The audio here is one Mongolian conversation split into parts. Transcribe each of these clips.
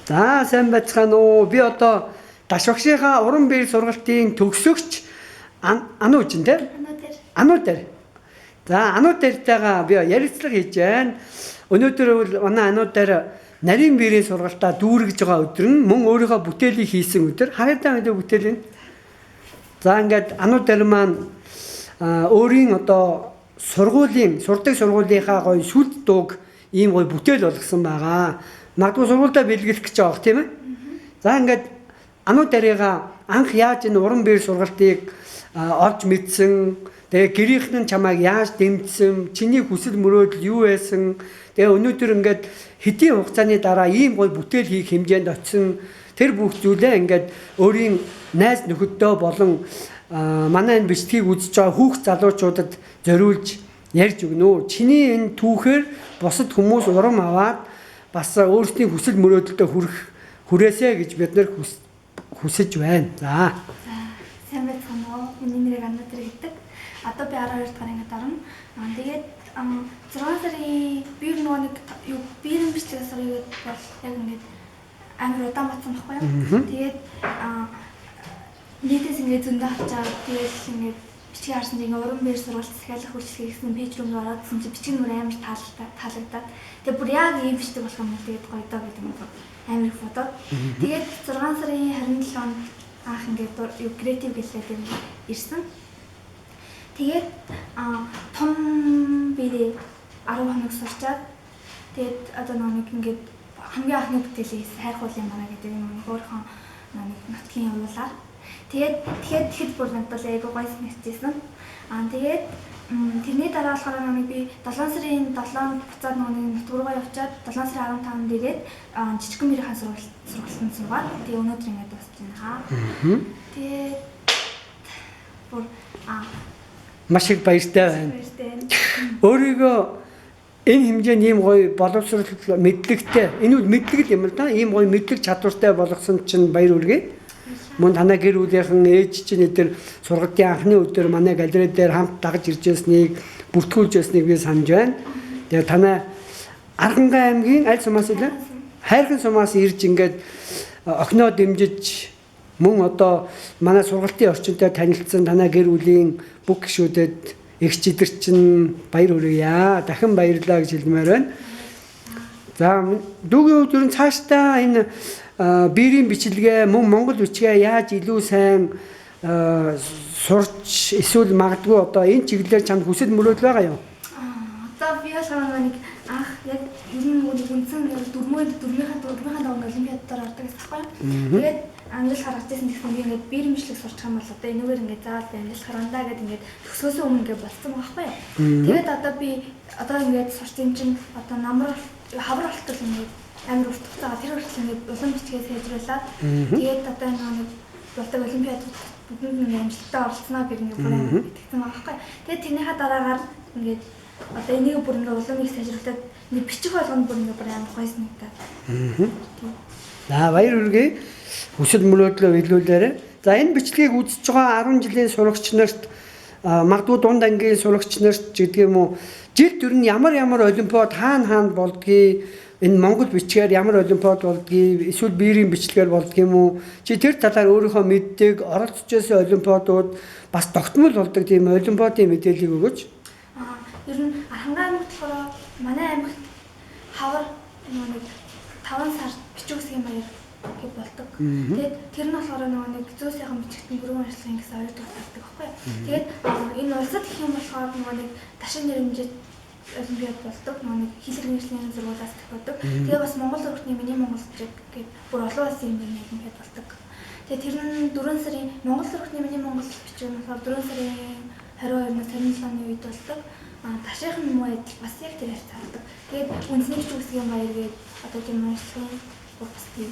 За сайн байцгаана уу. Би одоо Даш багшийнхаа уран биер сургалтын төгсөгч Анууч нь тийм. Ануу дээр. За Ануу дээртэйгээ би ярилцлага хийж байна. Өнөөдөр бол манай Ануу дээр нарийн биерийн сургалтаа дүүргэж байгаа өдөр нь мөн өөрийнхөө бүтээлийг хийсэн өдөр. Хараатай мэдээ бүтээл нь. За ингээд Ануу дээр маань өөрийн одоо сурдаг сургуулийнхаа гоё сүлд дууг ийм гоё бүтээл болгосон байгаа. Магадгүй сургуультай бэлгэлэх гэж байгаа тийм ээ. За ингээд Ануу дарыга анх яаж энэ уран биер сургалтыг олж мэдсэн, тэгээ гэрийнхэн чамайг яаж дэмжсэн, чиний хүсэл мөрөөдөл юу байсан, тэгээ өнөөдөр ингээд хэдийн хугацааны дараа ийм гоё бүтээл хийх хэмжээнд очисон тэр бүх зүйлээ ингээд өөрийн найз нөхөддөө болон манай энэ бичлэгийг үзэж байгаа хүүхд залуучуудад зориулж ярьж өгнө үү. Чиний энэ түүхээр бусад хүмүүс урам аваад бас өөрсдийн хүсэл мөрөөдөлтөд хүрээсэй гэж бид нар хүсэж байна. За. Сайн байцгаана уу. Миний нэрийг Анна тэр гэдэг. Одоо би 12 дахь ангид орно. Тэгээд 6 сарын биер нэг биерийн бичлэгээс орёод бол яг ингээд амар удаан батсан байхгүй юу. Тэгээд нийтээс ингээд зөндөө авчаад тэгээд ингээд бичиг харсан чинь уран биер сургалт захиалах үйлчлэгээ гэсэн пэйж рүү ороодсэн чинь бичиг нүр амар таалагдаад тэгээд бүр яг ийм бичлэг болох юм тэгээд гоё доо гэдэг юм байна. Амар их фото. Тэгээд 6 сарын 27 онд анх ингээд креатив гэлээд ирсэн. Тэгээд том биерээ 10 хоног сурчаад тэгээд одоо нэг ингээд хамгийн анхны бүтээлээ хайр хуулын манай гэдэг юм өөрийнхөө нэг нутгийн явуулаар тэгэхэд бүр надад айгу гоё санагдчихсан. Тэгээд тэрний дараа болохоор нэг би 7 сарын 7-нд буцаад нэг нутгургаа явчаад 7 сарын 15-нд ирээд жижигхэн биерийн сургалтанд суугаад тэгээ өнөөдөр ингээд дуусч байна. Тэгээд бүр маш их баяртай байна. Өөрийгөө энэ хэмжээний ийм гоё боловсрол мэдлэгтэй энэ үл мэдлэг юм л да. Ийм гоё мэдлэг чадвартай болгосон чинь баяр хүргэе. Мөн танай гэр бүлийнхэн ээж чинь эдгээр сургалтын анхны өдөр манай галерей дээр хамт дагаж ирж байсныг бүртгүүлж байсныг би санаж байна. Тэгээ танай Архангай аймгийн аль сумаас илээ? Хайрхан сумаас ирж ингээд огноо дэмжиж мөн одоо манай сургалтын орчинтой танилцсан танай гэр бүлийн бүх гишүүдэд эгч идэрчин баяр хүргье. Дахин баярлалаа гэж хэлмээр байна. За дүүгийн хувьд ер нь цаашдаа энэ биерийн бичлэгээ мөн монгол бичгээ яаж илүү сайн сурч эсвэл магадгүй одоо энэ чиглэлээр чамд хүсэл мөрөөдөл байгаа юу? Одоо би болохоор нэг анх яг ер нь үндсэн дөрмийнхаа даван олимпиадаар ордог гэсэн байхгүй. Тэгээд англи харагч байсан гэсэн би ингээд биерийн бичлэг сурчих юм бол одоо энэгээр ингээд заавал англи харандаа гэдэг ингээд төгсгөөс өмнө ингээд болцсон байхгүй. Тэгээд одоо би ингээд сурсан чинь одоо намар хавар болтол ингээд амар урттай байгаа. Тэр хүртэл ингээд улам бичгээ сайжруулаад тэгээд одоо нэг болдог олимпиадад бүгд нэг амжилттай оролцсноо гэх ингээд бүр амар итгэсэн байгаа байхгүй. Тэгээд тэрнийхээ дараагаар ингээд одоо энийг бүр ингээд улам их сайжруулад нэг бичих болгоно бүр ингээд бүр амар гоё санагдаад. За баяр хүргэе. Хүсэл мөрөөдлөө илүүлээрэй. За энэ бичлэгийг үзэж байгаа 10 жилийн сурагч нарт магадгүй дунд ангийн сурагч нарт гэдэг юм уу жилд ер нь ямар олимпиад хаана болдгийг энэ монгол бичгээр ямар олимпиад болдгийг эсвэл биерийн бичлэгээр болдгийг юм уу чи тэр талаар өөрийнхөө мэддэг оролцож байсан олимпиадууд бас тогтмол болдог тийм олимпиадын мэдээллийг өгөөч. Ер нь Архангай аймагт болохоор манай аймагт хавар нэг 5 сар бичиг үсгийн баяр гэж болдог. Тэгээд тэр нь болохоор нэг зөө сайхан бичгтэн бүрэн ажиллахын гэсэн хоёр дахь тагдаг байхгүй. Тэгээд энэ улсад гэх юм болохоор нэг ташин нэрмжит олимпиад болдог. Нэг хил хэрэгжлийн зургуулаас тохиодог. Тэгээд бас Монгол өргөтний миний Монгол зэрэг гэдэг бүр олон улсын юм олимпиад болдог. Тэгээд тэр нь 4 сарын Монгол өргөтний миний Монгол бичиг нь болохоор 4 сарын 22-наас 27-ны үед болдог. Ташийнхан муу адил бас яг тэр харьцаадаг. Тэгээд үндэсний бичиг үсгийн баяр гэдэг одоо тийм ажлын бас тийм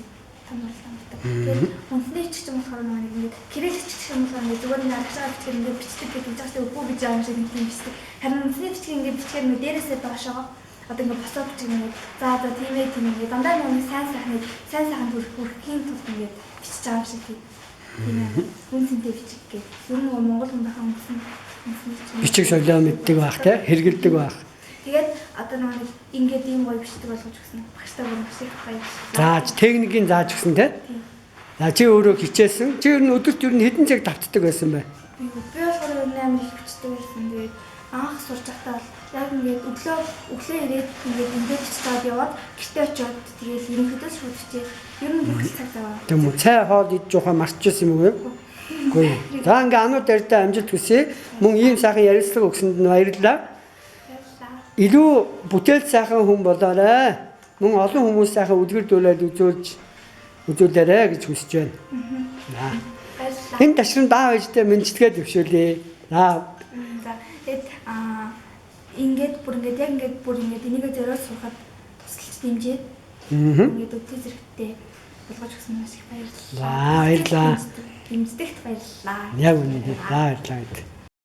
тэгээд үндэсний бичиг юм болохоор нэг ингэ кирилл бичиг юм болохоор зүгээр нэг аргачлал бичиг ингэ бичдэг гэдэг жишээ өгөө гэж аим шиг юм бичдэг. Харин үндэсний бичиг ингэ бичгээр нь дээрээсээ доошоо одоо ингэ босоо бичиг ингэ за тийм ээ дандаа нэг сайн сайхан хүрхийн тулд ингэ бичиж байгаа юм шиг тийм үндэсний бичиг гэх. Ер нь Монгол хүн дахин үндэсний бичиг соёлоо мэддэг байх те хэрэгэлдэг байх. Тэгээд одоо нэг ингээд ийм гоё бичдэг болгож өгсөн. Багштай бүр маш их баярлалаа. Зааж техникийн зааж өгсөн те. За чи өөрөө хичээсэн. Чи ер нь өдөрт ер нь хэдэн цаг давтдаг байсан бэ? Би болохоор амар их бичдэг байсан. Тэгээд анх сурч байхдаа бол яг ингээд өглөө ирээд ингээд бичээд яваад гэртээ очиод тэгээд ерөнхийдөө шууд хичээ. Ер нь бүх цаг зав. Тэм үү. Цай хоол идж жоохоо марччихсан юм уу? Үгүй. За ингээ анууд дэрдээ амжилт хүсье. Мөн ийм сайхан ярилцлага өгсөнд нь баярлалаа. Илүү бүтээл сайхан хүн болоорой. Мөн олон хүмүүс сайхан үлгэр дуулаад үзүүлээрэй гэж хүсэж байна. Баярлалаа. Энэ ташрын даав ээжтэй мэнчилгээ төвшүүлээ. За За тэгээд ингээд энийг зориод сурахад тусалж дэмжиж ингээд өдөө зэрэгтэй болгож өгсөн маш их баярлалаа. баярлалаа. Дэмждэгт баярлалаа. Яг үнэ. Баярлалаа.